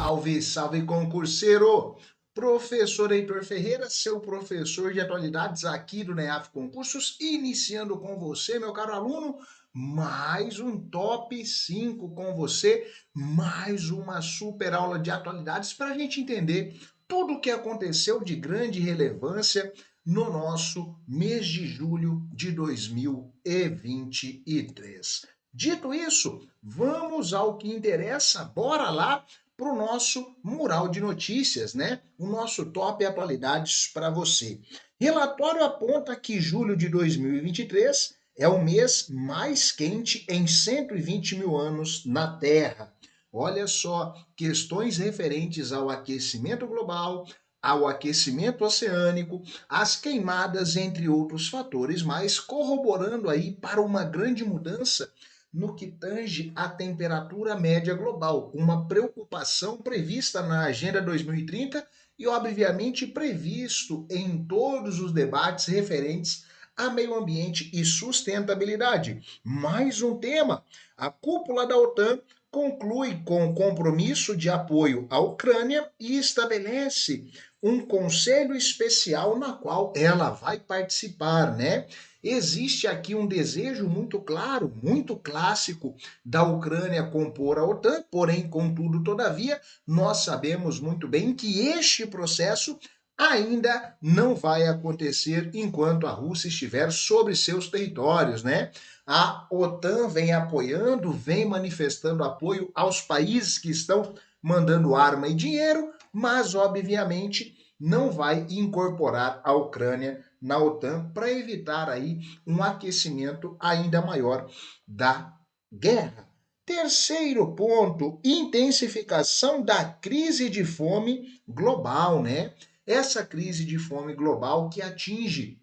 Salve, salve concurseiro! Professor Heitor Ferreira, seu professor de atualidades aqui do NEAF Concursos, iniciando com você, meu caro aluno, mais um top 5 com você, mais uma super aula de atualidades para a gente entender tudo o que aconteceu de grande relevância no nosso mês de julho de 2023. Dito isso, vamos ao que interessa, bora lá para o nosso mural de notícias, né? O nosso top atualidades para você. Relatório aponta que julho de 2023 é o mês mais quente em 120 mil anos na Terra. Olha só, questões referentes ao aquecimento global, ao aquecimento oceânico, às queimadas, entre outros fatores, mas corroborando aí para uma grande mudança no que tange à temperatura média global, uma preocupação prevista na Agenda 2030 e, obviamente, previsto em todos os debates referentes a meio ambiente e sustentabilidade. Mais um tema: a cúpula da OTAN conclui com compromisso de apoio à Ucrânia e estabelece um conselho especial na qual ela vai participar, né? Existe aqui um desejo muito claro, muito clássico da Ucrânia compor a OTAN, porém, contudo, todavia, nós sabemos muito bem que este processo ainda não vai acontecer enquanto a Rússia estiver sobre seus territórios, né? A OTAN vem apoiando, vem manifestando apoio aos países que estão mandando arma e dinheiro, mas obviamente não vai incorporar a Ucrânia na OTAN para evitar aí um aquecimento ainda maior da guerra. Terceiro ponto, intensificação da crise de fome global, né? Essa crise de fome global que atinge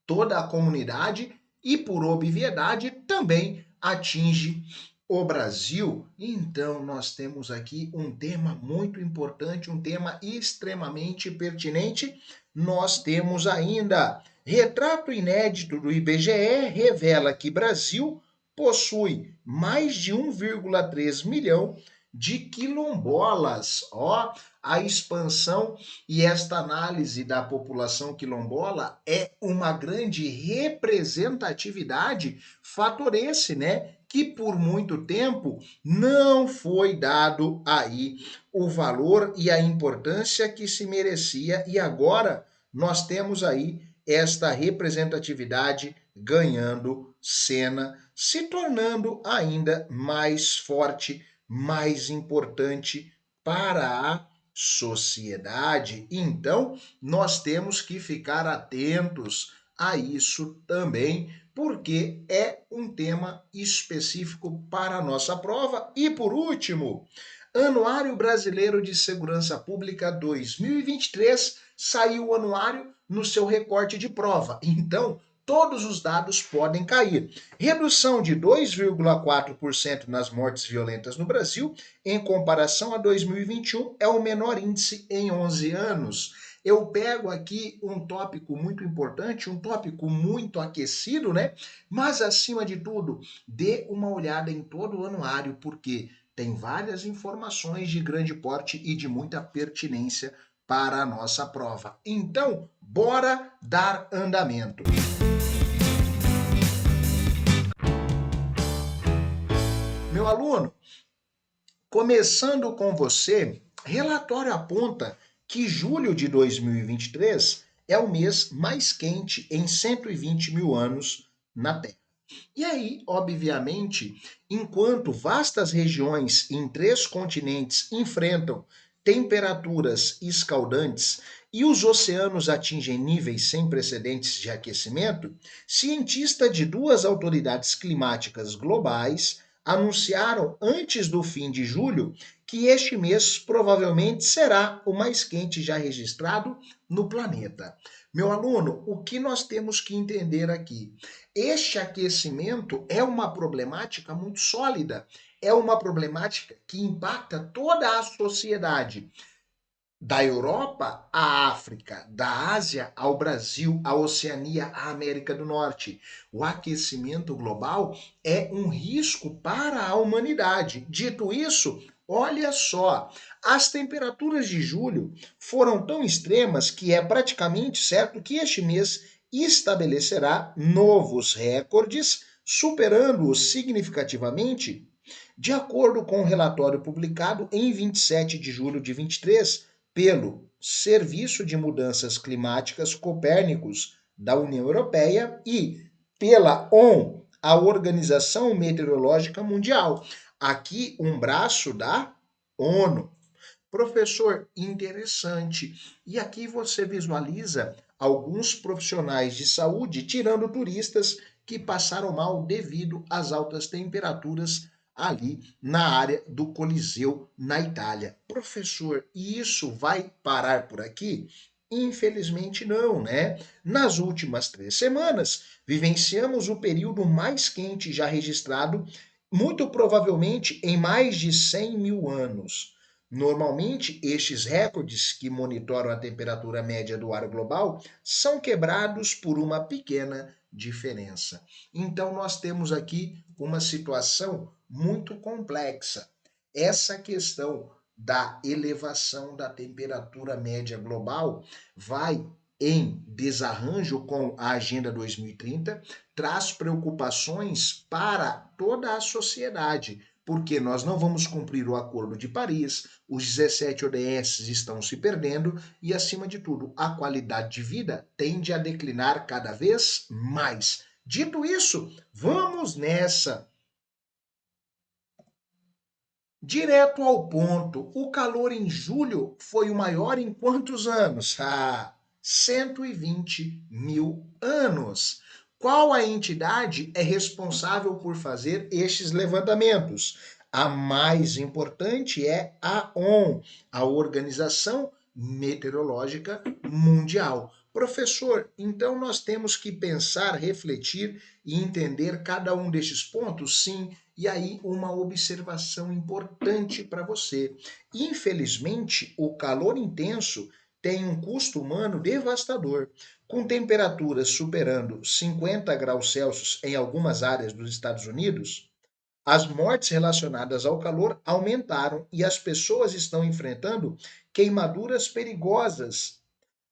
toda a comunidade e, por obviedade, também atinge o Brasil. Então, nós temos aqui um tema muito importante, um tema extremamente pertinente. Nós temos ainda retrato inédito do IBGE revela que Brasil possui mais de 1,3 milhão de quilombolas. Ó, a expansão e esta análise da população quilombola é uma grande representatividade, fator esse, né, que por muito tempo não foi dado aí o valor e a importância que se merecia, e agora nós temos aí esta representatividade ganhando cena, se tornando ainda mais forte, mais importante para a sociedade. Então, nós temos que ficar atentos a isso também, porque é um tema específico para a nossa prova. E por último, Anuário Brasileiro de Segurança Pública 2023, saiu o anuário no seu recorte de prova. Então, todos os dados podem cair. Redução de 2,4% nas mortes violentas no Brasil, em comparação a 2021, é o menor índice em 11 anos. Eu pego aqui um tópico muito importante, um tópico muito aquecido, né? Mas, acima de tudo, dê uma olhada em todo o anuário, porque tem várias informações de grande porte e de muita pertinência para a nossa prova. Então, bora dar andamento. Meu aluno, começando com você, relatório aponta que julho de 2023 é o mês mais quente em 120 mil anos na Terra. E aí, obviamente, enquanto vastas regiões em 3 continentes enfrentam temperaturas escaldantes e os oceanos atingem níveis sem precedentes de aquecimento, cientistas de 2 autoridades climáticas globais anunciaram antes do fim de julho que este mês provavelmente será o mais quente já registrado no planeta. Meu aluno, o que nós temos que entender aqui? Este aquecimento é uma problemática muito sólida, é uma problemática que impacta toda a sociedade, da Europa à África, da Ásia ao Brasil, à Oceania, à América do Norte. O aquecimento global é um risco para a humanidade. Dito isso, Olha só, as temperaturas de julho foram tão extremas que é praticamente certo que este mês estabelecerá novos recordes, superando-os significativamente, de acordo com o relatório publicado em 27 de julho de 23 pelo Serviço de Mudanças Climáticas Copérnicos da União Europeia e pela ON, a Organização Meteorológica Mundial. Aqui um braço da ONU. Professor, interessante. E aqui você visualiza alguns profissionais de saúde tirando turistas que passaram mal devido às altas temperaturas ali na área do Coliseu, na Itália. Professor, e isso vai parar por aqui? Infelizmente não, né? Nas últimas 3 semanas, vivenciamos o período mais quente já registrado, muito provavelmente em mais de 100 mil anos. Normalmente, estes recordes que monitoram a temperatura média do ar global são quebrados por uma pequena diferença. Então, nós temos aqui uma situação muito complexa. Essa questão da elevação da temperatura média global vai em desarranjo com a Agenda 2030, traz preocupações para toda a sociedade, porque nós não vamos cumprir o Acordo de Paris, os 17 ODS estão se perdendo e, acima de tudo, a qualidade de vida tende a declinar cada vez mais. Dito isso, vamos nessa. Direto ao ponto, o calor em julho foi o maior em quantos anos? 120 mil anos. Qual a entidade é responsável por fazer estes levantamentos? A mais importante é a ON, a Organização Meteorológica Mundial. Professor, então nós temos que pensar, refletir e entender cada um destes pontos? Sim. E aí, uma observação importante para você. Infelizmente, o calor intenso tem um custo humano devastador. Com temperaturas superando 50 graus Celsius em algumas áreas dos Estados Unidos, as mortes relacionadas ao calor aumentaram e as pessoas estão enfrentando queimaduras perigosas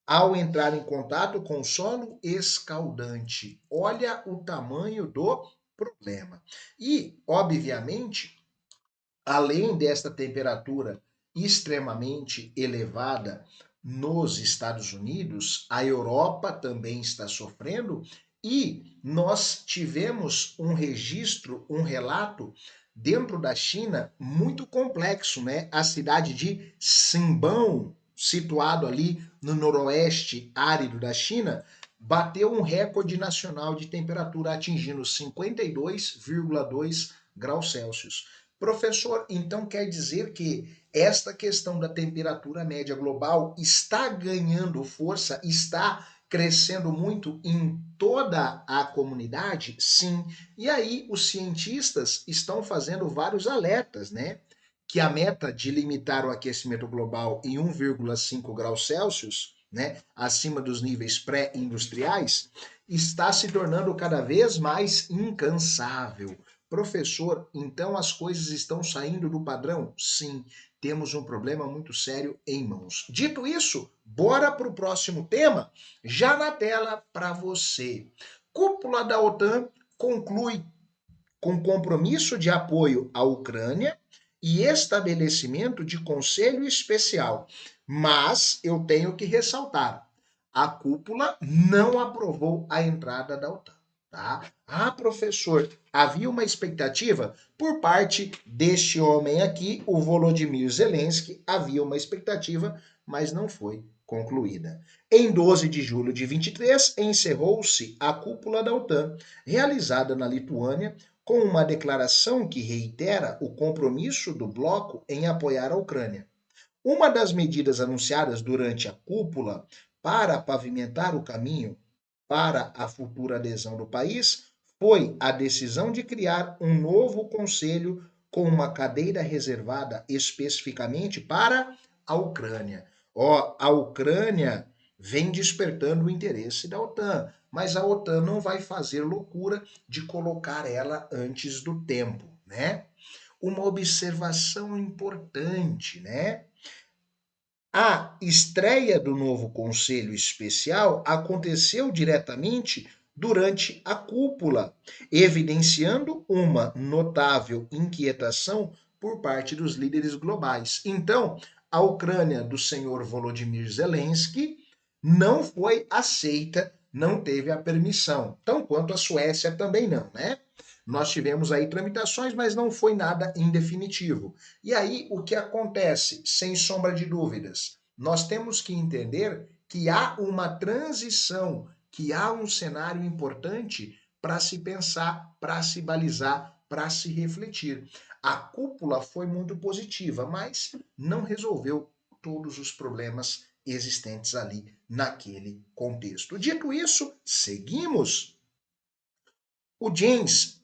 ao entrar em contato com o solo escaldante. Olha o tamanho do problema. E, obviamente, além desta temperatura extremamente elevada nos Estados Unidos, a Europa também está sofrendo e nós tivemos um registro, um relato dentro da China muito complexo, né? A cidade de Xinjiang, situado ali no noroeste árido da China, bateu um recorde nacional de temperatura atingindo 52,2 graus Celsius. Professor, então quer dizer que esta questão da temperatura média global está ganhando força, está crescendo muito em toda a comunidade? Sim. E aí os cientistas estão fazendo vários alertas, né? Que a meta de limitar o aquecimento global em 1,5 graus Celsius, né, acima dos níveis pré-industriais, está se tornando cada vez mais incansável. Professor, então as coisas estão saindo do padrão? Sim, temos um problema muito sério em mãos. Dito isso, bora para o próximo tema, já na tela para você. Cúpula da OTAN conclui com compromisso de apoio à Ucrânia e estabelecimento de conselho especial. Mas eu tenho que ressaltar, a cúpula não aprovou a entrada da OTAN. Tá? Ah, professor, havia uma expectativa por parte deste homem aqui, o Volodymyr Zelensky, havia uma expectativa, mas não foi concluída. Em 12 de julho de 23, encerrou-se a cúpula da OTAN, realizada na Lituânia, com uma declaração que reitera o compromisso do bloco em apoiar a Ucrânia. Uma das medidas anunciadas durante a cúpula para pavimentar o caminho para a futura adesão do país foi a decisão de criar um novo conselho com uma cadeira reservada especificamente para a Ucrânia. A Ucrânia vem despertando o interesse da OTAN, mas a OTAN não vai fazer loucura de colocar ela antes do tempo, né? uma observação importante, né? A estreia do novo Conselho Especial aconteceu diretamente durante a cúpula, evidenciando uma notável inquietação por parte dos líderes globais. Então, a Ucrânia do senhor Volodymyr Zelensky não foi aceita, não teve a permissão. Tão quanto a Suécia também não, né? Nós tivemos aí tramitações, mas não foi nada em definitivo. E aí, o que acontece? Sem sombra de dúvidas, nós temos que entender que há uma transição, que há um cenário importante para se pensar, para se balizar, para se refletir. A cúpula foi muito positiva, mas não resolveu todos os problemas existentes ali naquele contexto. Dito isso, seguimos. O James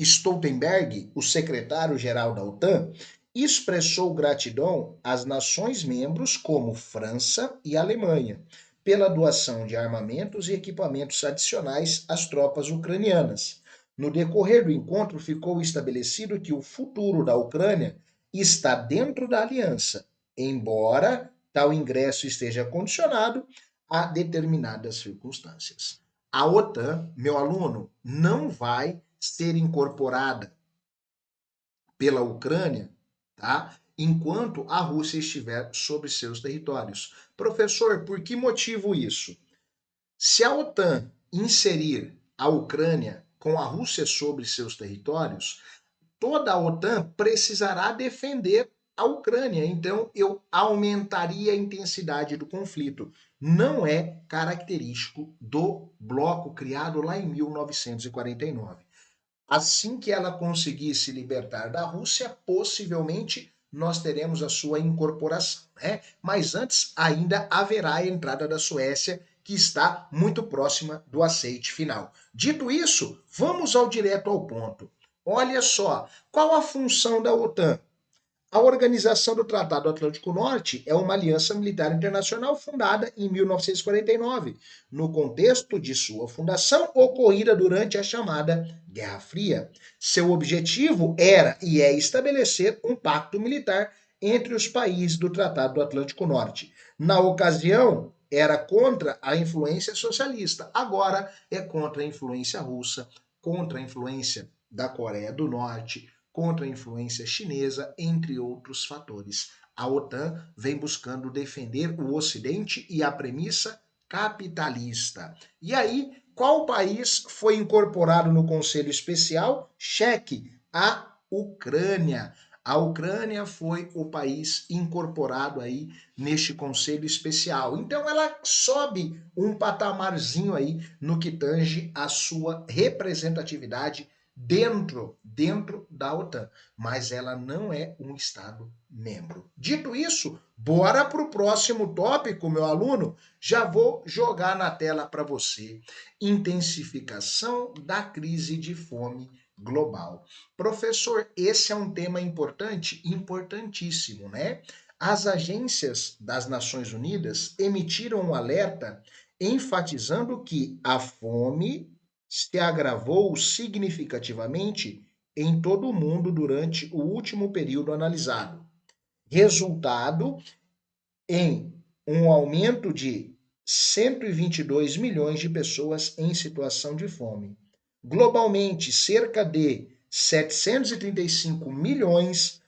Stoltenberg, o secretário-geral da OTAN, expressou gratidão às nações-membros como França e Alemanha pela doação de armamentos e equipamentos adicionais às tropas ucranianas. No decorrer do encontro, ficou estabelecido que o futuro da Ucrânia está dentro da aliança, embora tal ingresso esteja condicionado a determinadas circunstâncias. A OTAN, meu aluno, não vai ser incorporada pela Ucrânia, tá? Enquanto a Rússia estiver sobre seus territórios. Professor, por que motivo isso? Se a OTAN inserir a Ucrânia com a Rússia sobre seus territórios, toda a OTAN precisará defender a Ucrânia. Então, eu aumentaria a intensidade do conflito. Não é característico do bloco criado lá em 1949. Assim que ela conseguir se libertar da Rússia, possivelmente nós teremos a sua incorporação, né? Mas antes ainda haverá a entrada da Suécia, que está muito próxima do aceite final. Dito isso, vamos ao direto ao ponto. Olha só, qual a função da OTAN? A Organização do Tratado Atlântico Norte é uma aliança militar internacional fundada em 1949, no contexto de sua fundação ocorrida durante a chamada Guerra Fria. Seu objetivo era e é estabelecer um pacto militar entre os países do Tratado do Atlântico Norte. Na ocasião, era contra a influência socialista, agora é contra a influência russa, contra a influência da Coreia do Norte, contra a influência chinesa, entre outros fatores. A OTAN vem buscando defender o Ocidente e a premissa capitalista. E aí, qual país foi incorporado no Conselho Especial? Cheque, a Ucrânia. A Ucrânia foi o país incorporado aí neste Conselho Especial. Então ela sobe um patamarzinho aí no que tange a sua representatividade dentro da OTAN, mas ela não é um Estado membro. Dito isso, bora para o próximo tópico, meu aluno. Já vou jogar na tela para você. Intensificação da crise de fome global. Professor, esse é um tema importante, importantíssimo, né? As agências das Nações Unidas emitiram um alerta enfatizando que a fome se agravou significativamente em todo o mundo durante o último período analisado, resultado em um aumento de 122 milhões de pessoas em situação de fome. Globalmente, cerca de 735 milhões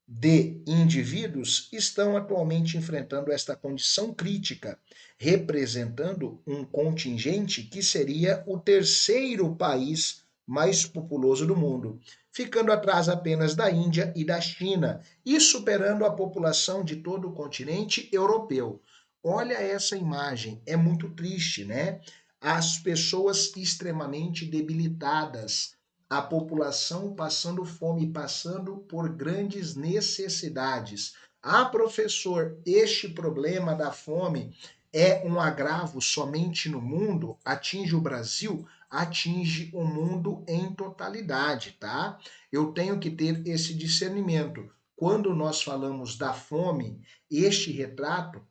de indivíduos estão atualmente enfrentando esta condição crítica, representando um contingente que seria o terceiro país mais populoso do mundo, ficando atrás apenas da Índia e da China e superando a população de todo o continente europeu. Olha essa imagem, é muito triste, né? As pessoas extremamente debilitadas, a população passando fome, passando por grandes necessidades. Ah, professor, este problema da fome é um agravo somente no mundo? Atinge o Brasil? Atinge o mundo em totalidade, tá? Eu tenho que ter esse discernimento. Quando nós falamos da fome, este retrato,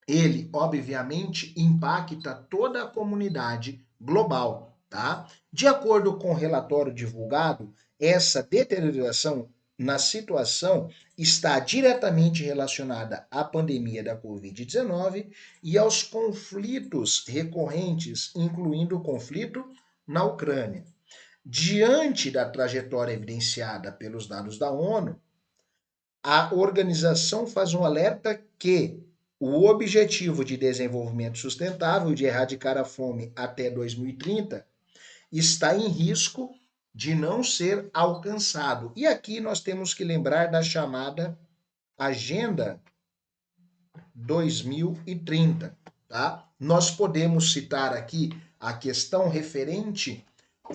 ele obviamente impacta toda a comunidade global, tá? De acordo com o relatório divulgado, essa deterioração na situação está diretamente relacionada à pandemia da Covid-19 e aos conflitos recorrentes, incluindo o conflito na Ucrânia. Diante da trajetória evidenciada pelos dados da ONU, a organização faz um alerta que o Objetivo de Desenvolvimento Sustentável de erradicar a fome até 2030 está em risco de não ser alcançado. E aqui nós temos que lembrar da chamada Agenda 2030, tá? Nós podemos citar aqui a questão referente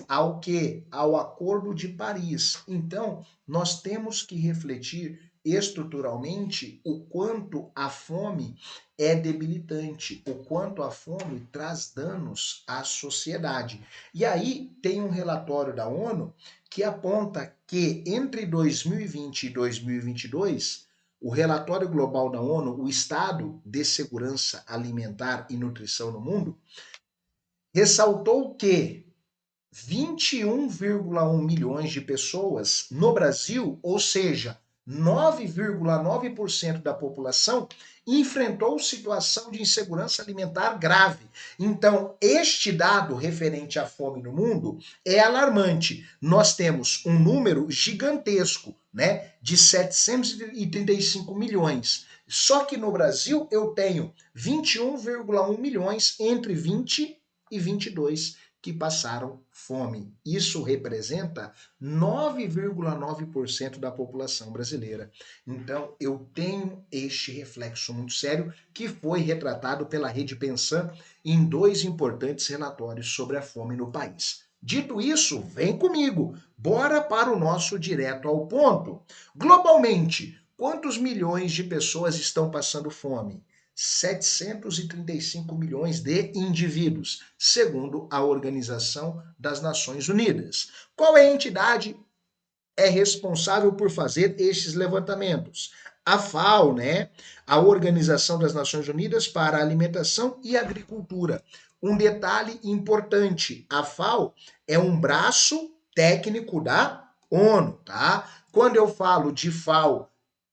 ao que? Ao Acordo de Paris. Então, nós temos que refletir estruturalmente o quanto a fome é debilitante, o quanto a fome traz danos à sociedade. E aí tem um relatório da ONU que aponta que entre 2020 e 2022, o relatório global da ONU, o Estado de Segurança Alimentar e Nutrição no Mundo, ressaltou que 21,1 milhões de pessoas no Brasil, ou seja, 9,9% da população, enfrentou situação de insegurança alimentar grave. Então, este dado referente à fome no mundo é alarmante. Nós temos um número gigantesco, né, de 735 milhões. Só que no Brasil eu tenho 21,1 milhões entre 20 e 22 que passaram fome. Isso representa 9,9% da população brasileira. Então, eu tenho este reflexo muito sério que foi retratado pela Rede Pensan em 2 importantes relatórios sobre a fome no país. Dito isso, vem comigo, bora para o nosso direto ao ponto. Globalmente, quantos milhões de pessoas estão passando fome? 735 milhões de indivíduos, segundo a Organização das Nações Unidas. Qual é a entidade responsável por fazer estes levantamentos? A FAO, né? A Organização das Nações Unidas para a Alimentação e Agricultura. Um detalhe importante, a FAO é um braço técnico da ONU, tá? Quando eu falo de FAO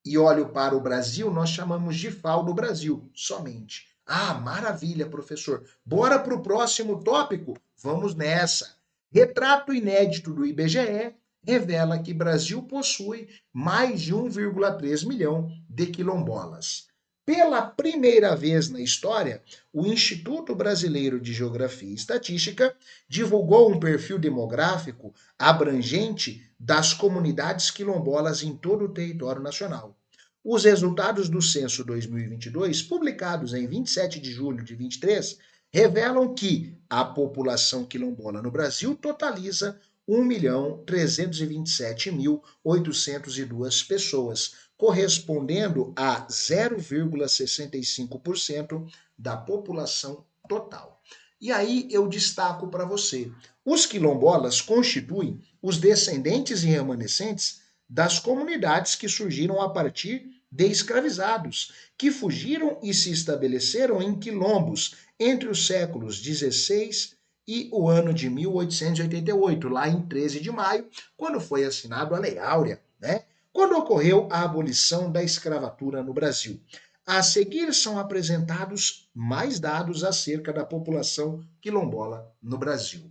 e olho para o Brasil, nós chamamos de FAO do Brasil, somente. Ah, maravilha, professor. Bora para o próximo tópico? Vamos nessa. Retrato inédito do IBGE revela que Brasil possui mais de 1,3 milhão de quilombolas. Pela primeira vez na história, o Instituto Brasileiro de Geografia e Estatística divulgou um perfil demográfico abrangente das comunidades quilombolas em todo o território nacional. Os resultados do censo 2022, publicados em 27 de julho de 23, revelam que a população quilombola no Brasil totaliza 1.327.802 pessoas, correspondendo a 0,65% da população total. E aí eu destaco para você, os quilombolas constituem os descendentes e remanescentes das comunidades que surgiram a partir de escravizados, que fugiram e se estabeleceram em quilombos entre os séculos 16 e o ano de 1888, lá em 13 de maio, quando foi assinado a Lei Áurea, né? Quando ocorreu a abolição da escravatura no Brasil. A seguir são apresentados mais dados acerca da população quilombola no Brasil.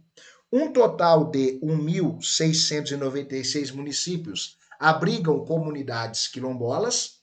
Um total de 1.696 municípios abrigam comunidades quilombolas.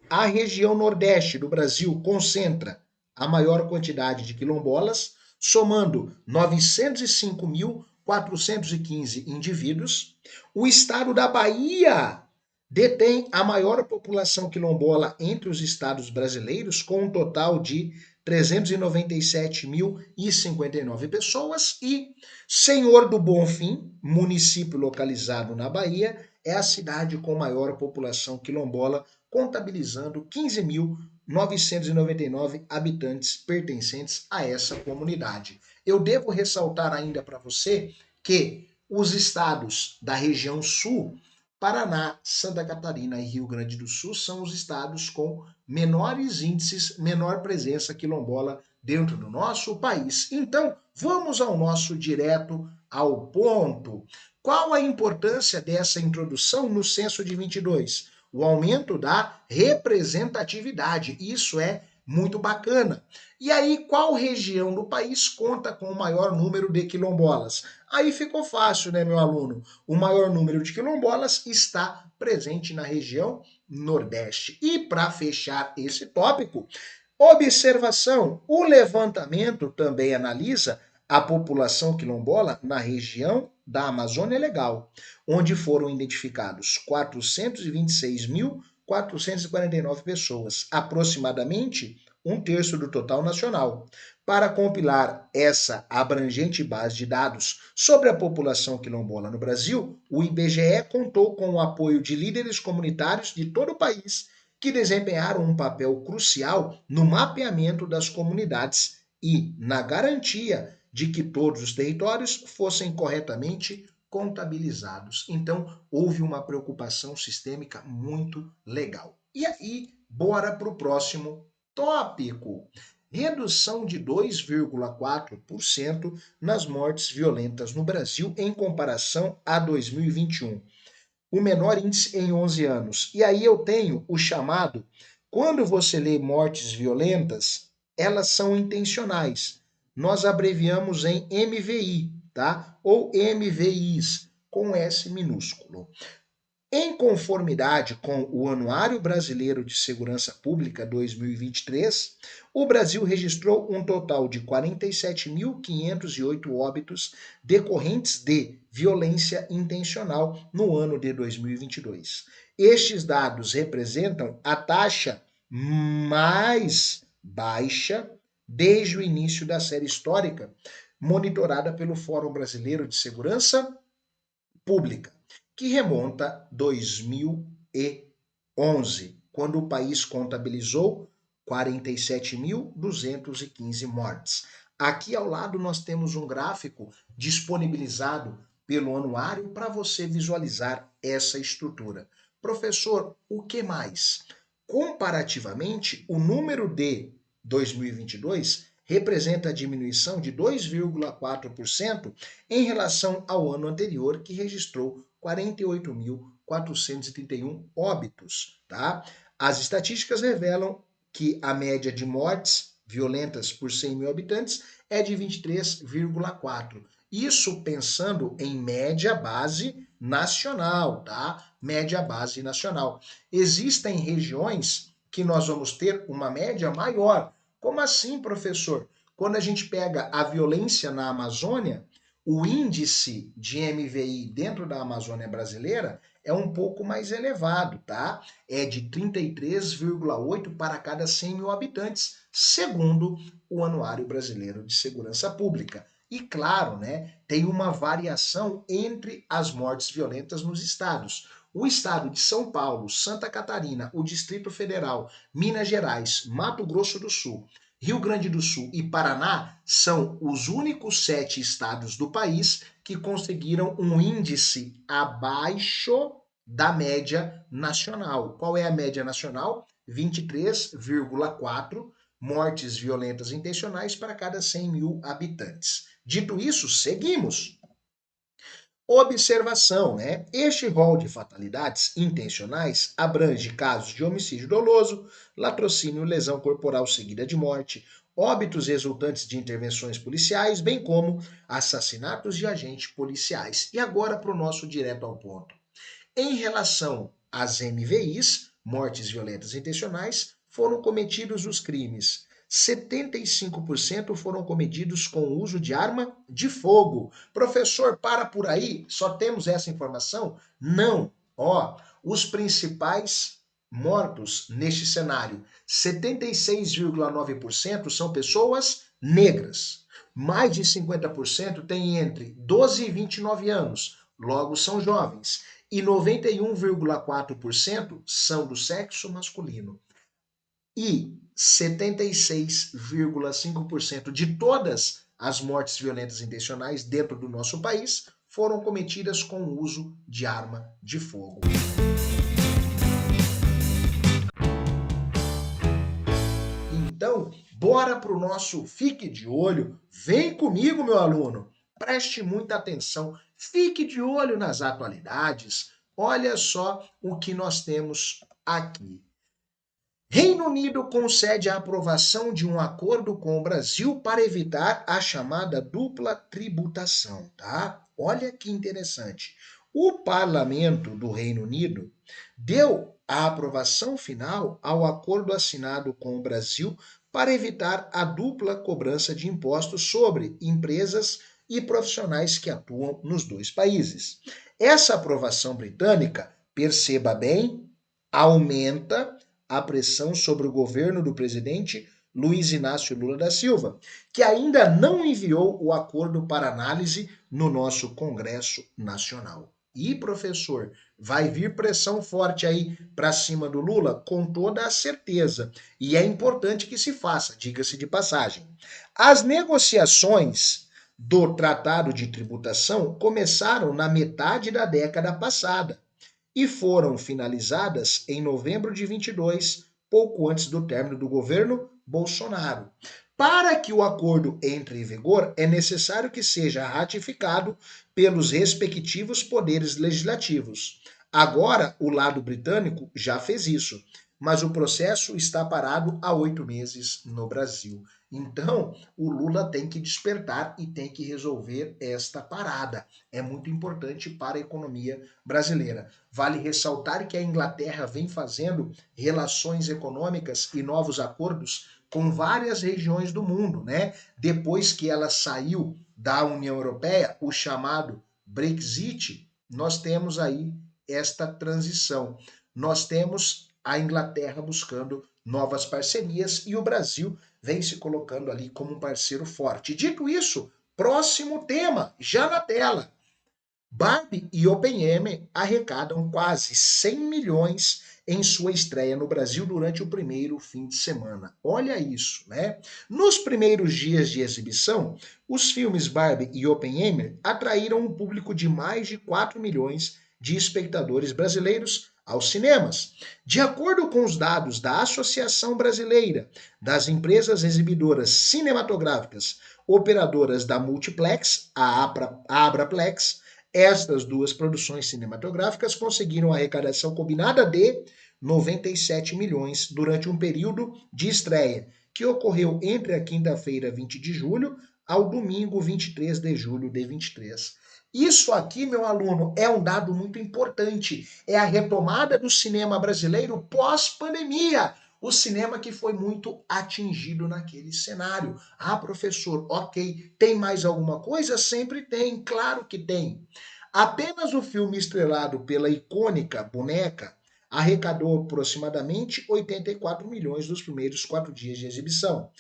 A região nordeste do Brasil concentra a maior quantidade de quilombolas, somando 905.415 indivíduos. O estado da Bahia detém a maior população quilombola entre os estados brasileiros, com um total de 397.059 pessoas. E Senhor do Bonfim, município localizado na Bahia, é a cidade com maior população quilombola, contabilizando 15.999 habitantes pertencentes a essa comunidade. Eu devo ressaltar ainda para você que os estados da região sul, Paraná, Santa Catarina e Rio Grande do Sul, são os estados com menores índices, menor presença quilombola dentro do nosso país. Então, vamos ao nosso direto ao ponto. Qual a importância dessa introdução no censo de 22? O aumento da representatividade. Isso é muito bacana. E aí, qual região do país conta com o maior número de quilombolas? Aí ficou fácil, né, meu aluno? O maior número de quilombolas está presente na região Nordeste. E para fechar esse tópico, observação: o levantamento também analisa a população quilombola na região da Amazônia Legal, onde foram identificados 426.449 pessoas, aproximadamente um terço do total nacional. Para compilar essa abrangente base de dados sobre a população quilombola no Brasil, o IBGE contou com o apoio de líderes comunitários de todo o país que desempenharam um papel crucial no mapeamento das comunidades e na garantia de que todos os territórios fossem corretamente contabilizados. Então, houve uma preocupação sistêmica muito legal. E aí, bora para o próximo tópico. Redução de 2,4% nas mortes violentas no Brasil em comparação a 2021. O menor índice em 11 anos. E aí eu tenho o chamado, quando você lê mortes violentas, elas são intencionais. Nós abreviamos em MVI, tá? Ou MVIs, com S minúsculo. Em conformidade com o Anuário Brasileiro de Segurança Pública 2023, o Brasil registrou um total de 47.508 óbitos decorrentes de violência intencional no ano de 2022. Estes dados representam a taxa mais baixa desde o início da série histórica, monitorada pelo Fórum Brasileiro de Segurança Pública, que remonta a 2011, quando o país contabilizou 47.215 mortes. Aqui ao lado nós temos um gráfico disponibilizado pelo anuário para você visualizar essa estrutura. Professor, o que mais? Comparativamente, o número de 2022 representa a diminuição de 2,4% em relação ao ano anterior, que registrou 48.431 óbitos, tá? As estatísticas revelam que a média de mortes violentas por 100 mil habitantes é de 23,4. Isso pensando em média base nacional, tá? Média base nacional. Existem regiões que nós vamos ter uma média maior. Como assim, professor? Quando a gente pega a violência na Amazônia, o índice de MVI dentro da Amazônia brasileira é um pouco mais elevado, tá? É de 33,8 para cada 100 mil habitantes, segundo o Anuário Brasileiro de Segurança Pública. E claro, né, tem uma variação entre as mortes violentas nos estados. O estado de São Paulo, Santa Catarina, o Distrito Federal, Minas Gerais, Mato Grosso do Sul, Rio Grande do Sul e Paraná são os únicos 7 estados do país que conseguiram um índice abaixo da média nacional. Qual é a média nacional? 23,4 mortes violentas intencionais para cada 100 mil habitantes. Dito isso, seguimos. Observação, né? Este rol de fatalidades intencionais abrange casos de homicídio doloso, latrocínio, lesão corporal seguida de morte, óbitos resultantes de intervenções policiais, bem como assassinatos de agentes policiais. E agora para o nosso direto ao ponto. Em relação às MVIs, mortes violentas intencionais, foram cometidos os crimes. 75% foram cometidos com o uso de arma de fogo. Professor, para por aí? Só temos essa informação? Não. Ó, os principais mortos neste cenário, 76,9% são pessoas negras. Mais de 50% têm entre 12 e 29 anos, logo são jovens. E 91,4% são do sexo masculino. E 76,5% de todas as mortes violentas intencionais dentro do nosso país foram cometidas com o uso de arma de fogo. Então, bora para o nosso Fique de Olho. Vem comigo, meu aluno. Preste muita atenção, fique de olho nas atualidades. Olha só o que nós temos aqui. Reino Unido concede a aprovação de um acordo com o Brasil para evitar a chamada dupla tributação, tá? Olha que interessante. O parlamento do Reino Unido deu a aprovação final ao acordo assinado com o Brasil para evitar a dupla cobrança de impostos sobre empresas e profissionais que atuam nos dois países. Essa aprovação britânica, perceba bem, aumenta a pressão sobre o governo do presidente Luiz Inácio Lula da Silva, que ainda não enviou o acordo para análise no nosso Congresso Nacional. E, professor, vai vir pressão forte aí para cima do Lula? Com toda a certeza. E é importante que se faça, diga-se de passagem. As negociações do Tratado de Tributação começaram na metade da década passada e foram finalizadas em novembro de 22, pouco antes do término do governo Bolsonaro. Para que o acordo entre em vigor, é necessário que seja ratificado pelos respectivos poderes legislativos. Agora, o lado britânico já fez isso, mas o processo está parado há 8 meses no Brasil. Então, o Lula tem que despertar e tem que resolver esta parada. É muito importante para a economia brasileira. Vale ressaltar que a Inglaterra vem fazendo relações econômicas e novos acordos com várias regiões do mundo, né? Depois que ela saiu da União Europeia, o chamado Brexit, nós temos aí esta transição. Nós temos a Inglaterra buscando novas parcerias e o Brasil vem se colocando ali como um parceiro forte. Dito isso, próximo tema, já na tela. Barbie e Oppenheimer arrecadam quase 100 milhões em sua estreia no Brasil durante o primeiro fim de semana. Olha isso, né? Nos primeiros dias de exibição, os filmes Barbie e Oppenheimer atraíram um público de mais de 4 milhões de espectadores brasileiros aos cinemas. De acordo com os dados da Associação Brasileira das Empresas Exibidoras Cinematográficas Operadoras da Multiplex, a Abraplex, estas duas produções cinematográficas conseguiram a arrecadação combinada de 97 milhões durante um período de estreia, que ocorreu entre a quinta-feira, 20 de julho, ao domingo, 23 de julho de 23. Isso aqui, meu aluno, é um dado muito importante. É a retomada do cinema brasileiro pós-pandemia. O cinema que foi muito atingido naquele cenário. Ah, professor, ok. Tem mais alguma coisa? Sempre tem, claro que tem. Apenas o filme estrelado pela icônica boneca arrecadou aproximadamente 84 milhões nos primeiros 4 dias de exibição.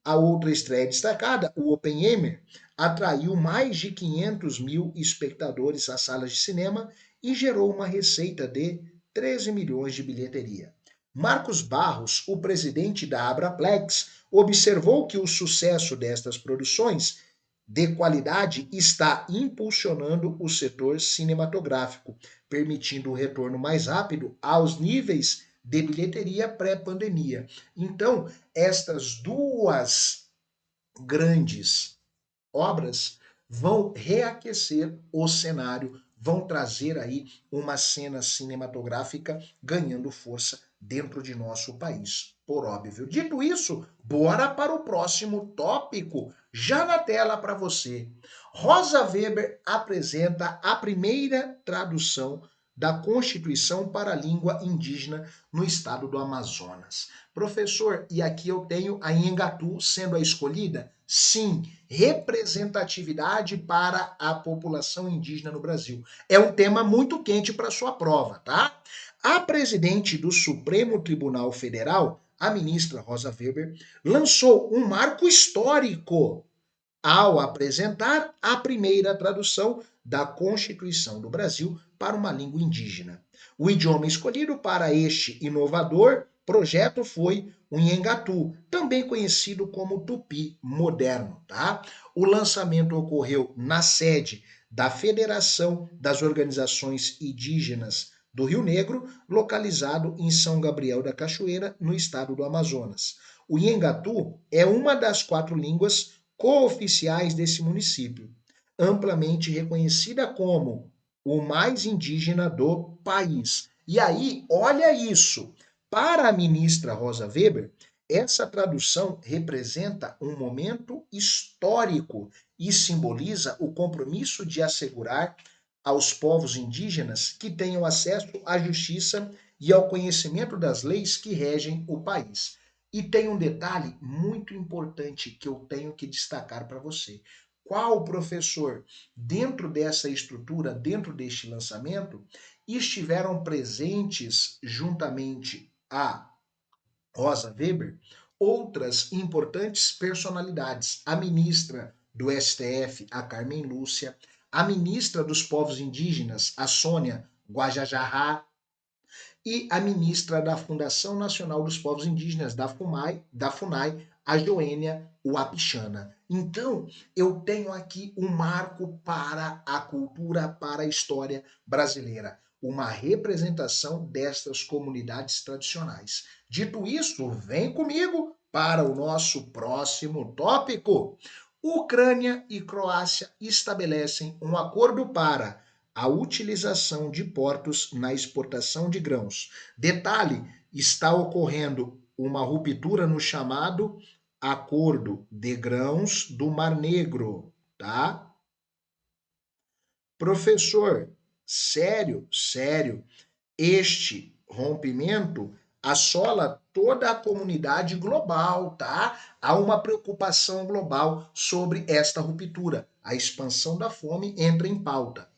A outra estreia destacada, o Oppenheimer, atraiu mais de 500 mil espectadores às salas de cinema e gerou uma receita de 13 milhões de bilheteria. Marcos Barros, o presidente da Abraplex, observou que o sucesso destas produções de qualidade está impulsionando o setor cinematográfico, permitindo o retorno mais rápido aos níveis de bilheteria pré-pandemia. Então, estas duas grandes obras vão reaquecer o cenário, vão trazer aí uma cena cinematográfica ganhando força dentro de nosso país, por óbvio. Dito isso, bora para o próximo tópico, já na tela para você. Rosa Weber apresenta a primeira tradução da Constituição para a língua indígena no estado do Amazonas. Professor, e aqui eu tenho a Inhangatu sendo a escolhida? Sim, representatividade para a população indígena no Brasil. É um tema muito quente para sua prova, tá? A presidente do Supremo Tribunal Federal, a ministra Rosa Weber, lançou um marco histórico ao apresentar a primeira tradução da Constituição do Brasil para uma língua indígena. O idioma escolhido para este inovador projeto foi o Nhengatu, também conhecido como Tupi moderno, tá? O lançamento ocorreu na sede da Federação das Organizações Indígenas do Rio Negro, localizado em São Gabriel da Cachoeira, no estado do Amazonas. O Nhengatu é uma das 4 línguas cooficiais desse município. amplamente reconhecida como o mais indígena do país. E aí, olha isso. Para a ministra Rosa Weber, essa tradução representa um momento histórico e simboliza o compromisso de assegurar aos povos indígenas que tenham acesso à justiça e ao conhecimento das leis que regem o país. E tem um detalhe muito importante que eu tenho que destacar para você. Qual professor, dentro dessa estrutura, dentro deste lançamento, estiveram presentes juntamente a Rosa Weber, outras importantes personalidades, a ministra do STF, a Carmen Lúcia, a ministra dos Povos Indígenas, a Sônia Guajajara, e a ministra da Fundação Nacional dos Povos Indígenas, da FUNAI, a Joênia Wapichana. Então, eu tenho aqui um marco para a cultura, para a história brasileira, uma representação destas comunidades tradicionais. Dito isso, vem comigo para o nosso próximo tópico. Ucrânia e Croácia estabelecem um acordo para a utilização de portos na exportação de grãos. Detalhe, está ocorrendo uma ruptura no chamado Acordo de Grãos do Mar Negro, tá? Professor, sério, sério, este rompimento assola toda a comunidade global, tá? Há uma preocupação global sobre esta ruptura. A expansão da fome entra em pauta.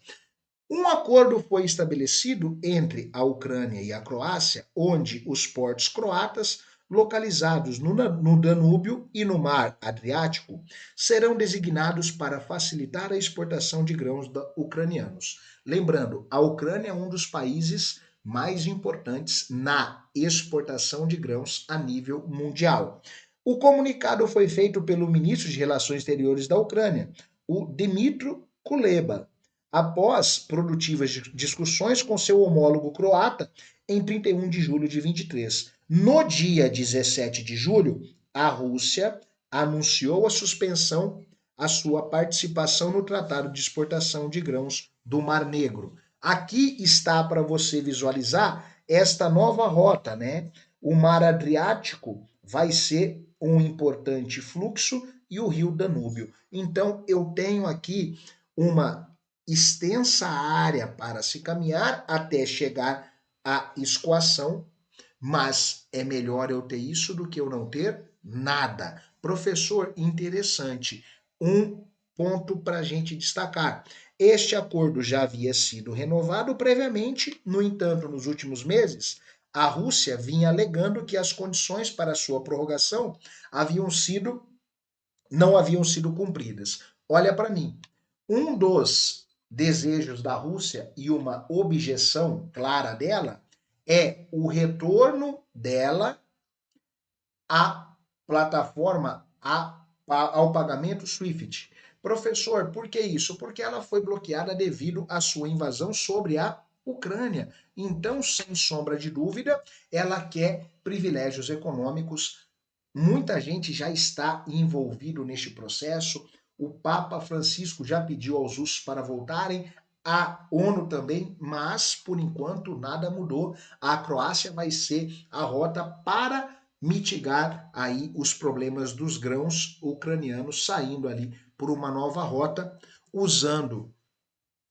Um acordo foi estabelecido entre a Ucrânia e a Croácia, onde os portos croatas, localizados no Danúbio e no Mar Adriático, serão designados para facilitar a exportação de grãos ucranianos. Lembrando, a Ucrânia é um dos países mais importantes na exportação de grãos a nível mundial. O comunicado foi feito pelo ministro de Relações Exteriores da Ucrânia, o Dmytro Kuleba, após produtivas discussões com seu homólogo croata em 31 de julho de 23. No dia 17 de julho, a Rússia anunciou a suspensão à sua participação no Tratado de Exportação de Grãos do Mar Negro. Aqui está para você visualizar esta nova rota, né? O Mar Adriático vai ser um importante fluxo e o Rio Danúbio. Então, eu tenho aqui uma extensa área para se caminhar até chegar à escoação, mas é melhor eu ter isso do que eu não ter nada. Professor, interessante. Um ponto para a gente destacar. Este acordo já havia sido renovado previamente, no entanto, nos últimos meses, a Rússia vinha alegando que as condições para sua prorrogação não haviam sido cumpridas. Olha para mim. Um dos desejos da Rússia e uma objeção clara dela é o retorno dela à plataforma, ao pagamento SWIFT. Professor, por que isso? Porque ela foi bloqueada devido à sua invasão sobre a Ucrânia. Então, sem sombra de dúvida, ela quer privilégios econômicos. Muita gente já está envolvido neste processo. O Papa Francisco já pediu aos russos para voltarem, a ONU também, mas por enquanto nada mudou. A Croácia vai ser a rota para mitigar aí os problemas dos grãos ucranianos, saindo ali por uma nova rota, usando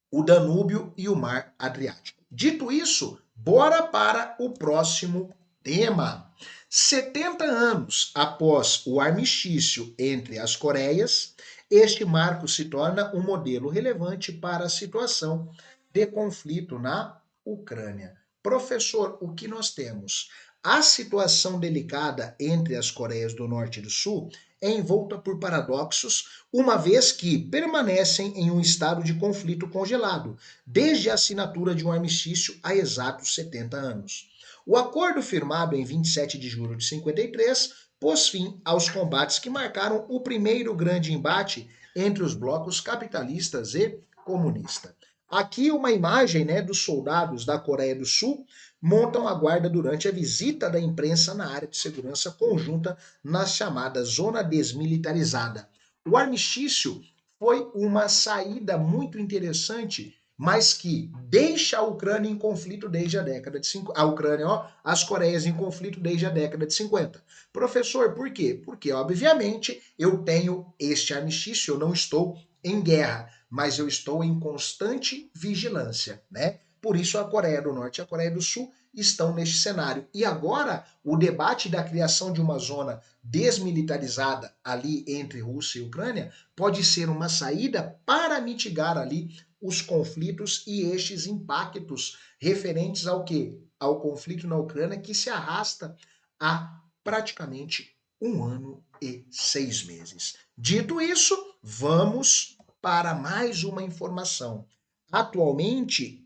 o Danúbio e o Mar Adriático. Dito isso, bora para o próximo tema. 70 anos após o armistício entre as Coreias, este marco se torna um modelo relevante para a situação de conflito na Ucrânia. Professor, o que nós temos? A situação delicada entre as Coreias do Norte e do Sul é envolta por paradoxos, uma vez que permanecem em um estado de conflito congelado, desde a assinatura de um armistício há exatos 70 anos. O acordo firmado em 27 de julho de 53 pôs fim aos combates que marcaram o primeiro grande embate entre os blocos capitalistas e comunista. Aqui uma imagem, né, dos soldados da Coreia do Sul montam a guarda durante a visita da imprensa na área de segurança conjunta na chamada zona desmilitarizada. O armistício foi uma saída muito interessante, mas que deixa a Ucrânia em conflito desde a década de 50. A Ucrânia, ó, as Coreias em conflito desde a década de 50. Professor, por quê? Porque, obviamente, eu tenho este armistício, eu não estou em guerra, mas eu estou em constante vigilância, né? Por isso a Coreia do Norte e a Coreia do Sul estão neste cenário. E agora, o debate da criação de uma zona desmilitarizada ali entre Rússia e Ucrânia pode ser uma saída para mitigar ali os conflitos e estes impactos referentes ao quê? Ao conflito na Ucrânia que se arrasta há praticamente 1 ano e 6 meses. Dito isso, vamos para mais uma informação. Atualmente,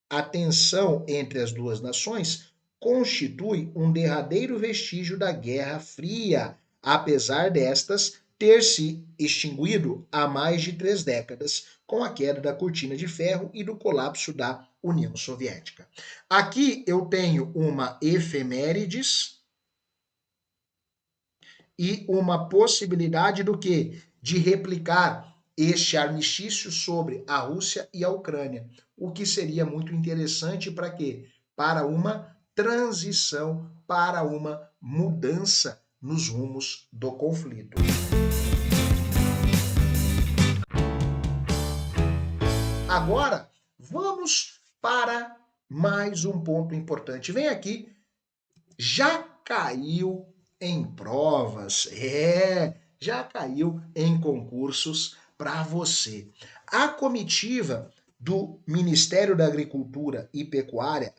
a tensão entre as duas nações constitui um derradeiro vestígio da Guerra Fria, apesar destas ter se extinguido há mais de 3 décadas, com a queda da cortina de ferro e do colapso da União Soviética. Aqui eu tenho uma efemérides e uma possibilidade do que? De replicar este armistício sobre a Rússia e a Ucrânia, o que seria muito interessante para quê? Para uma transição, para uma mudança nos rumos do conflito. Agora, vamos para mais um ponto importante. Vem aqui, já caiu em provas, já caiu em concursos para você. A comitiva do Ministério da Agricultura e Pecuária,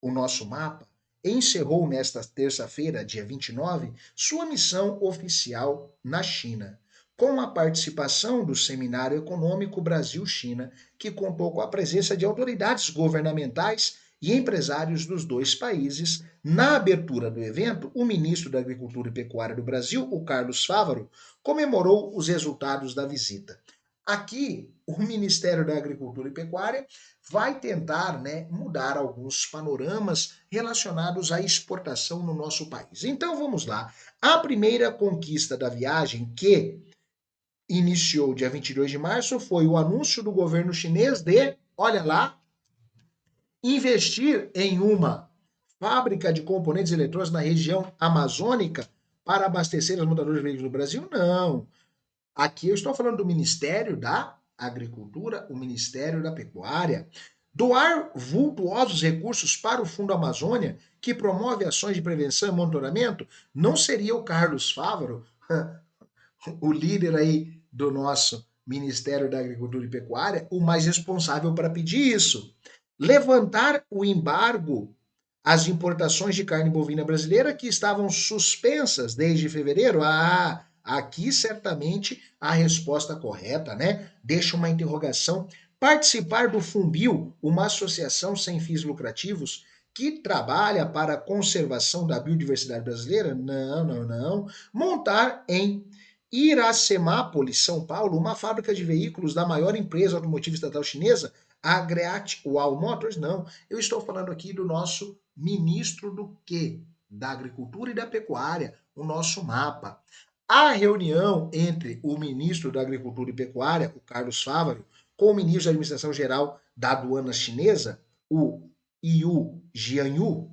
o nosso mapa, encerrou nesta terça-feira, dia 29, sua missão oficial na China, com a participação do Seminário Econômico Brasil-China, que contou com a presença de autoridades governamentais e empresários dos dois países. Na abertura do evento, o ministro da Agricultura e Pecuária do Brasil, o Carlos Fávaro, comemorou os resultados da visita. Aqui, o Ministério da Agricultura e Pecuária vai tentar, né, mudar alguns panoramas relacionados à exportação no nosso país. Então vamos lá. A primeira conquista da viagem, que iniciou dia 22 de março, foi o anúncio do governo chinês de, olha lá, investir em uma fábrica de componentes eletrônicos na região amazônica para abastecer as montadoras de veículos no Brasil? Não. Aqui eu estou falando do Ministério da Agricultura, o Ministério da Pecuária. Doar vultuosos recursos para o Fundo Amazônia, que promove ações de prevenção e monitoramento, não seria o Carlos Fávaro, o líder aí do nosso Ministério da Agricultura e Pecuária, o mais responsável para pedir isso? Levantar o embargo às importações de carne bovina brasileira que estavam suspensas desde fevereiro? Aqui certamente a resposta correta, né? Deixa uma interrogação. Participar do Funbil, uma associação sem fins lucrativos que trabalha para a conservação da biodiversidade brasileira? Não, não, não. Montar em Iracemápolis, São Paulo, uma fábrica de veículos da maior empresa automotiva estatal chinesa, a Great Wall Motors? Não. Eu estou falando aqui do nosso ministro do quê? Da Agricultura e da Pecuária, o nosso mapa. A reunião entre o ministro da Agricultura e Pecuária, o Carlos Fávaro, com o ministro da Administração Geral da Aduana Chinesa, o Yu Jianyu,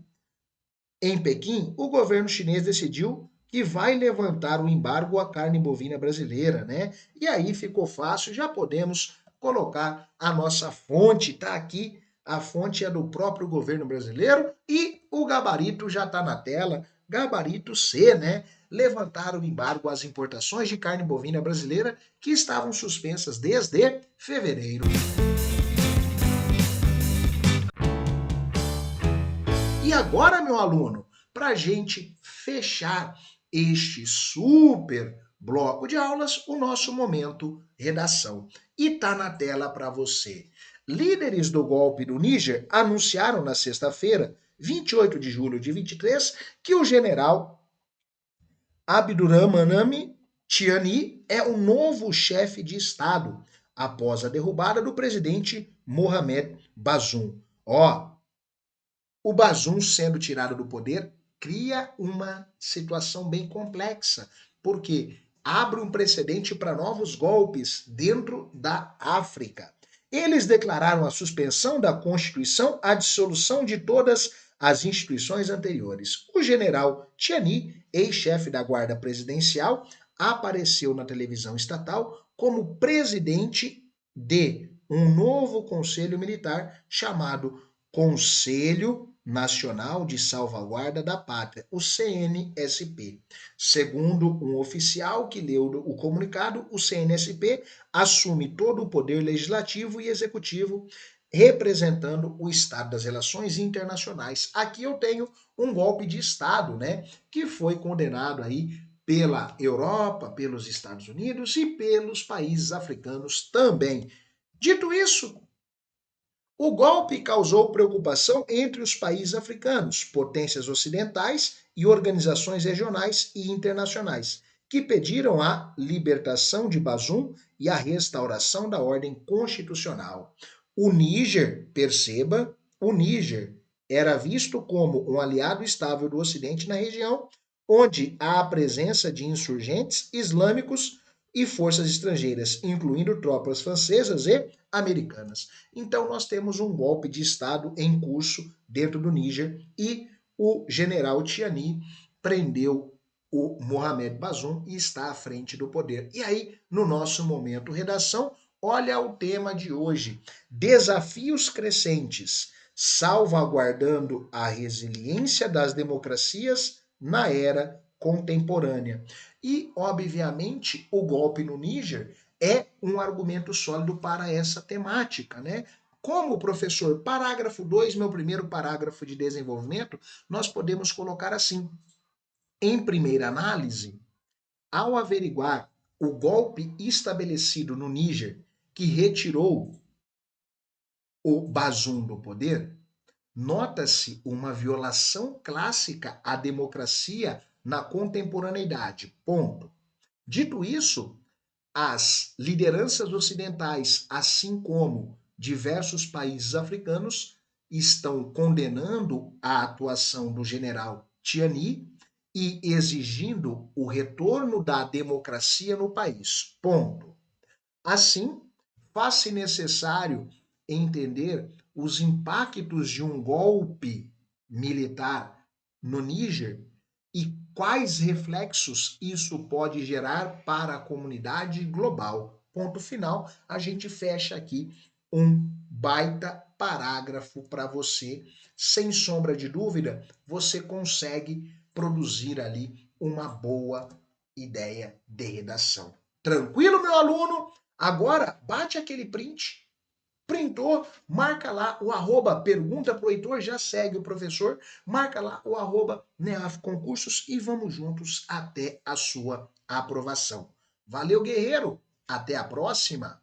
em Pequim, o governo chinês decidiu que vai levantar o embargo à carne bovina brasileira, né? E aí ficou fácil, já podemos colocar a nossa fonte, tá aqui, a fonte é do próprio governo brasileiro e o gabarito já está na tela, gabarito C, né? Levantar o embargo às importações de carne bovina brasileira que estavam suspensas desde fevereiro. E agora, meu aluno, para a gente fechar este super bloco de aulas, o nosso momento redação. E tá na tela para você. Líderes do golpe do Níger anunciaram na sexta-feira, 28 de julho de 23, que o general Abdurrahmane Tiani é o novo chefe de Estado, após a derrubada do presidente Mohamed Bazoum. O Bazoum sendo tirado do poder cria uma situação bem complexa, porque abre um precedente para novos golpes dentro da África. Eles declararam a suspensão da Constituição, a dissolução de todas as instituições anteriores. O general Tiani, ex-chefe da Guarda Presidencial, apareceu na televisão estatal como presidente de um novo conselho militar chamado Conselho Nacional de Salvaguarda da Pátria, o CNSP. Segundo um oficial que leu o comunicado, o CNSP assume todo o poder legislativo e executivo, representando o Estado das Relações Internacionais. Aqui eu tenho um golpe de Estado, né, que foi condenado aí pela Europa, pelos Estados Unidos e pelos países africanos também. Dito isso, o golpe causou preocupação entre os países africanos, potências ocidentais e organizações regionais e internacionais, que pediram a libertação de Bazoum e a restauração da ordem constitucional. O Níger, perceba, o Níger era visto como um aliado estável do Ocidente na região, onde há a presença de insurgentes islâmicos e forças estrangeiras, incluindo tropas francesas e americanas. Então, nós temos um golpe de Estado em curso dentro do Níger e o general Tiani prendeu o Mohamed Bazoum e está à frente do poder. E aí, no nosso momento redação, olha o tema de hoje: desafios crescentes, salvaguardando a resiliência das democracias na era contemporânea. E, obviamente, o golpe no Níger é um argumento sólido para essa temática, né? Como professor, parágrafo 2, meu primeiro parágrafo de desenvolvimento, nós podemos colocar assim: em primeira análise, ao averiguar o golpe estabelecido no Níger, que retirou o Bazoum do poder, nota-se uma violação clássica à democracia na contemporaneidade. Ponto. Dito isso, as lideranças ocidentais, assim como diversos países africanos, estão condenando a atuação do general Tiani e exigindo o retorno da democracia no país. Ponto. Assim, faz-se necessário entender os impactos de um golpe militar no Níger e quais reflexos isso pode gerar para a comunidade global. Ponto final, a gente fecha aqui um baita parágrafo para você. Sem sombra de dúvida, você consegue produzir ali uma boa ideia de redação. Tranquilo, meu aluno? Agora, bate aquele print, printou, marca lá o arroba, pergunta pro Heitor, já segue o professor, marca lá o arroba NEAF Concursos e vamos juntos até a sua aprovação. Valeu, guerreiro! Até a próxima!